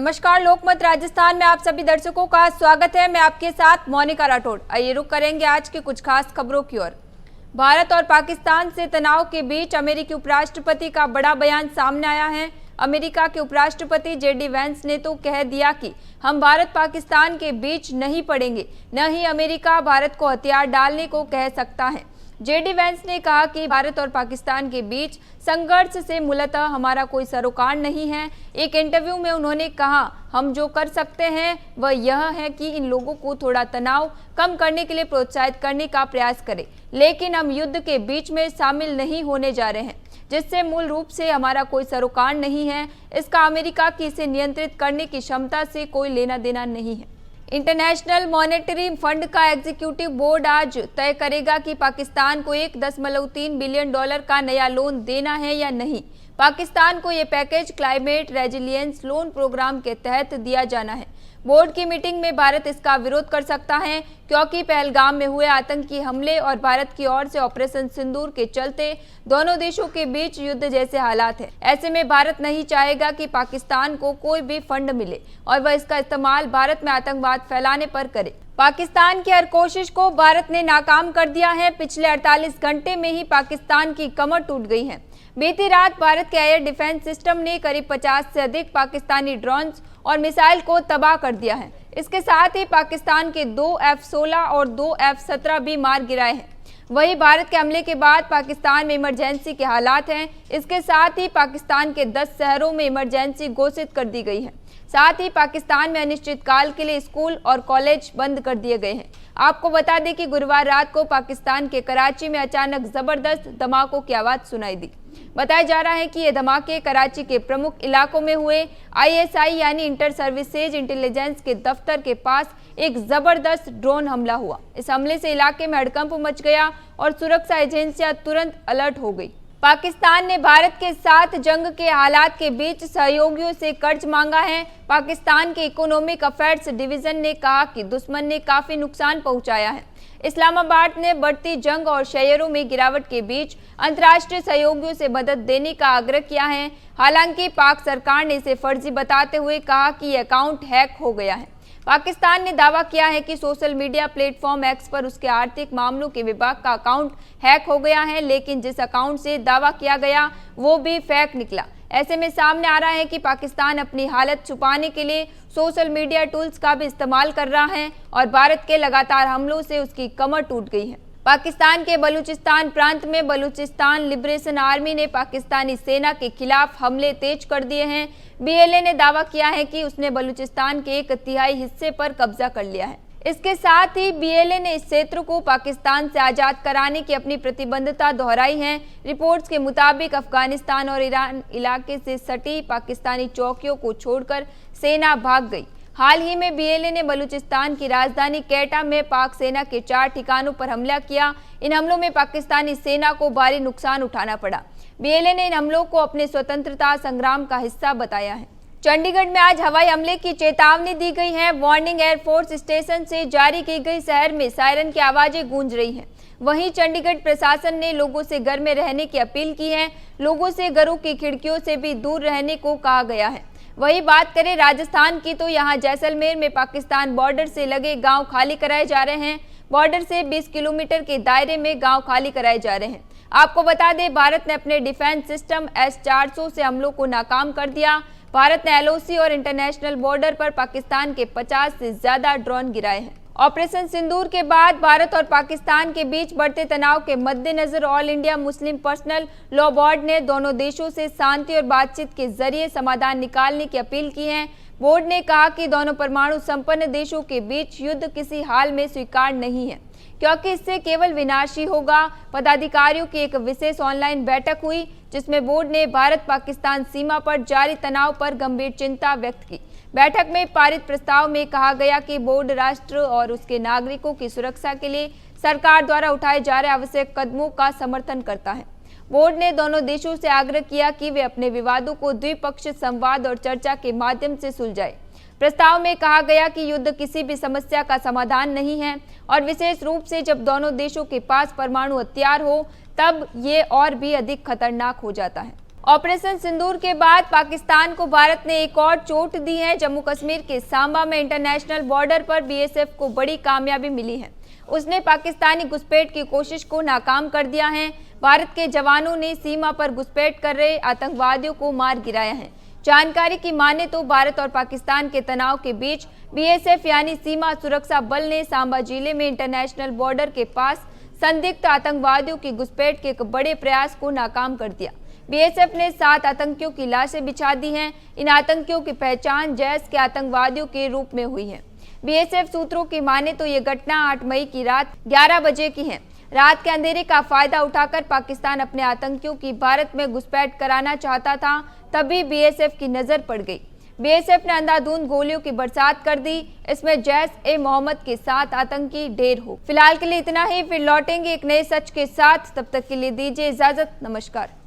नमस्कार, लोकमत राजस्थान में आप सभी दर्शकों का स्वागत है। मैं आपके साथ मोनिका राठौड़। आइए रुक करेंगे आज की कुछ खास खबरों की ओर। भारत और पाकिस्तान से तनाव के बीच अमेरिकी उपराष्ट्रपति का बड़ा बयान सामने आया है। अमेरिका के उपराष्ट्रपति जेडी वेंस ने तो कह दिया कि हम भारत पाकिस्तान के बीच नहीं पड़ेंगे, न ही अमेरिका भारत को हथियार डालने को कह सकता है। जेडी वेंस ने कहा कि भारत और पाकिस्तान के बीच संघर्ष से मूलतः हमारा कोई सरोकार नहीं है। एक इंटरव्यू में उन्होंने कहा, हम जो कर सकते हैं वह यह है कि इन लोगों को थोड़ा तनाव कम करने के लिए प्रोत्साहित करने का प्रयास करें, लेकिन हम युद्ध के बीच में शामिल नहीं होने जा रहे हैं, जिससे मूल रूप से हमारा कोई सरोकार नहीं है। इसका अमेरिका की इसे नियंत्रित करने की क्षमता से कोई लेना देना नहीं है। इंटरनेशनल मॉनेटरी फंड का एग्जीक्यूटिव बोर्ड आज तय करेगा कि पाकिस्तान को $1.3 बिलियन का नया लोन देना है या नहीं। पाकिस्तान को ये package climate resilience loan programme के तहत दिया जाना है। बोर्ड की मीटिंग में भारत इसका विरोध कर सकता है, क्योंकि पहलगाम में हुए आतंकी हमले और भारत की ओर से ऑपरेशन सिंदूर के चलते दोनों देशों के बीच युद्ध जैसे हालात हैं। ऐसे में भारत नहीं चाहेगा कि पाकिस्तान को कोई भी फंड मिले और वह इसका इस्तेमाल भारत में आतंकवाद फैलाने पर करे। पाकिस्तान की हर कोशिश को भारत ने नाकाम कर दिया है। पिछले 48 घंटे में ही पाकिस्तान की कमर टूट गई है। बीती रात भारत के एयर डिफेंस सिस्टम ने करीब 50 से अधिक पाकिस्तानी ड्रोन्स और मिसाइल को तबाह कर दिया है। इसके साथ ही पाकिस्तान के 2 F-16 और 2 F-17 भी मार गिराए हैं। वहीं भारत के हमले के बाद पाकिस्तान में इमरजेंसी के हालात हैं। इसके साथ ही पाकिस्तान के 10 शहरों में इमरजेंसी घोषित कर दी गई है। साथ ही पाकिस्तान में अनिश्चितकाल के लिए स्कूल और कॉलेज बंद कर दिए गए हैं। आपको बता दें कि गुरुवार रात को पाकिस्तान के कराची में अचानक जबरदस्त धमाकों की आवाज सुनाई दी। बताया जा रहा है कि ये धमाके कराची के प्रमुख इलाकों में हुए। ISI यानी इंटर सर्विसेज इंटेलिजेंस के दफ्तर के पास एक जबरदस्त ड्रोन हमला हुआ। इस हमले से इलाके में हड़कंप मच गया और सुरक्षा एजेंसियां तुरंत अलर्ट हो गई। पाकिस्तान ने भारत के साथ जंग के हालात के बीच सहयोगियों से कर्ज मांगा है। पाकिस्तान के इकोनॉमिक अफेयर्स डिवीजन ने कहा कि दुश्मन ने काफी नुकसान पहुंचाया है। इस्लामाबाद ने बढ़ती जंग और शेयरों में गिरावट के बीच अंतर्राष्ट्रीय सहयोगियों से मदद देने का आग्रह किया है। हालांकि पाक सरकार ने इसे फर्जी बताते हुए कहा कि यह अकाउंट हैक हो गया है। पाकिस्तान ने दावा किया है कि सोशल मीडिया प्लेटफॉर्म एक्स पर उसके आर्थिक मामलों के विभाग का अकाउंट हैक हो गया है, लेकिन जिस अकाउंट से दावा किया गया वो भी फेक निकला। ऐसे में सामने आ रहा है कि पाकिस्तान अपनी हालत छुपाने के लिए सोशल मीडिया टूल्स का भी इस्तेमाल कर रहा है और भारत के लगातार हमलों से उसकी कमर टूट गई है। पाकिस्तान के बलूचिस्तान प्रांत में बलूचिस्तान लिबरेशन आर्मी ने पाकिस्तानी सेना के खिलाफ हमले तेज कर दिए हैं। BLA ने दावा किया है कि उसने बलूचिस्तान के 1/3 हिस्से पर कब्जा कर लिया है। इसके साथ ही BLA ने इस क्षेत्र को पाकिस्तान से आजाद कराने की अपनी प्रतिबद्धता दोहराई है। रिपोर्ट्स के मुताबिक अफगानिस्तान और ईरान इलाके से सटी पाकिस्तानी चौकियों को छोड़कर सेना भाग गई। हाल ही में BLA ने बलूचिस्तान की राजधानी क्वेटा में पाक सेना के 4 ठिकानों पर हमला किया। इन हमलों में पाकिस्तानी सेना को भारी नुकसान उठाना पड़ा। BLA ने इन हमलों को अपने स्वतंत्रता संग्राम का हिस्सा बताया है। चंडीगढ़ में आज हवाई हमले की चेतावनी दी गई है। वार्निंग एयरफोर्स स्टेशन से जारी की गई। शहर में सायरन की आवाजें गूंज रही हैं। वहीं चंडीगढ़ प्रशासन ने लोगों से घर में रहने की अपील की है। लोगों से घरों की खिड़कियों से भी दूर रहने को कहा गया है। वही बात करें राजस्थान की, तो यहां जैसलमेर में पाकिस्तान बॉर्डर से लगे गांव खाली कराए जा रहे हैं। बॉर्डर से 20 किलोमीटर के दायरे में गांव खाली कराए जा रहे हैं। आपको बता दें, भारत ने अपने डिफेंस सिस्टम S-400 से हमलों को नाकाम कर दिया। भारत ने LOC और इंटरनेशनल बॉर्डर पर पाकिस्तान के 50 से ज्यादा ड्रोन गिराए हैं। ऑपरेशन सिंदूर के बाद भारत और पाकिस्तान के बीच बढ़ते तनाव के मद्देनजर all India Muslim personal law board ने दोनों देशों से शांति और बातचीत के जरिए समाधान निकालने की अपील की है। बोर्ड ने कहा कि दोनों परमाणु संपन्न देशों के बीच युद्ध किसी हाल में स्वीकार नहीं है, क्योंकि इससे केवल विनाश ही होगा। पदाधिकारियों की एक विशेष ऑनलाइन बैठक हुई, जिसमें बोर्ड ने भारत पाकिस्तान सीमा पर जारी तनाव पर गंभीर चिंता व्यक्त की। बैठक में पारित प्रस्ताव में कहा गया कि बोर्ड राष्ट्र और उसके नागरिकों की सुरक्षा के लिए सरकार द्वारा उठाए जा रहे आवश्यक कदमों का समर्थन करता है। बोर्ड ने दोनों देशों से आग्रह किया कि वे अपने विवादों को द्विपक्षीय संवाद और चर्चा के माध्यम से सुलझाएं। प्रस्ताव में कहा गया कि युद्ध किसी भी समस्या का समाधान नहीं है और विशेष रूप से जब दोनों देशों के पास परमाणु हथियार हो तब ये और भी अधिक खतरनाक हो जाता है। ऑपरेशन सिंदूर के बाद पाकिस्तान को भारत ने एक और चोट दी है। जम्मू कश्मीर के सांबा में इंटरनेशनल बॉर्डर पर बीएसएफ को बड़ी कामयाबी मिली है। उसने पाकिस्तानी घुसपैठ की कोशिश को नाकाम कर दिया है। भारत के जवानों ने सीमा पर घुसपैठ कर रहे आतंकवादियों को मार गिराया है। जानकारी की माने तो भारत और पाकिस्तान के तनाव के बीच बीएसएफ यानी सीमा सुरक्षा बल ने सांबा जिले में इंटरनेशनल बॉर्डर के पास संदिग्ध आतंकवादियों की घुसपैठ के एक बड़े प्रयास को नाकाम कर दिया। बीएसएफ ने 7 आतंकियों की लाशें बिछा दी हैं। इन आतंकियों की पहचान जैश के आतंकवादियों के रूप में हुई है। बीएसएफ सूत्रों की माने तो ये घटना 8 मई की रात 11 बजे की है। रात के अंधेरे का फायदा उठाकर पाकिस्तान अपने आतंकियों की भारत में घुसपैठ कराना चाहता था, तभी बीएसएफ की नजर पड़ गई। बीएसएफ ने अंधाधुंध गोलियों की बरसात कर दी। इसमें जैश-ए-मोहम्मद के 7 आतंकी ढेर हो। फिलहाल के लिए इतना ही, फिर लौटेंगे एक नए सच के साथ। तब तक के लिए दीजिए इजाजत। नमस्कार।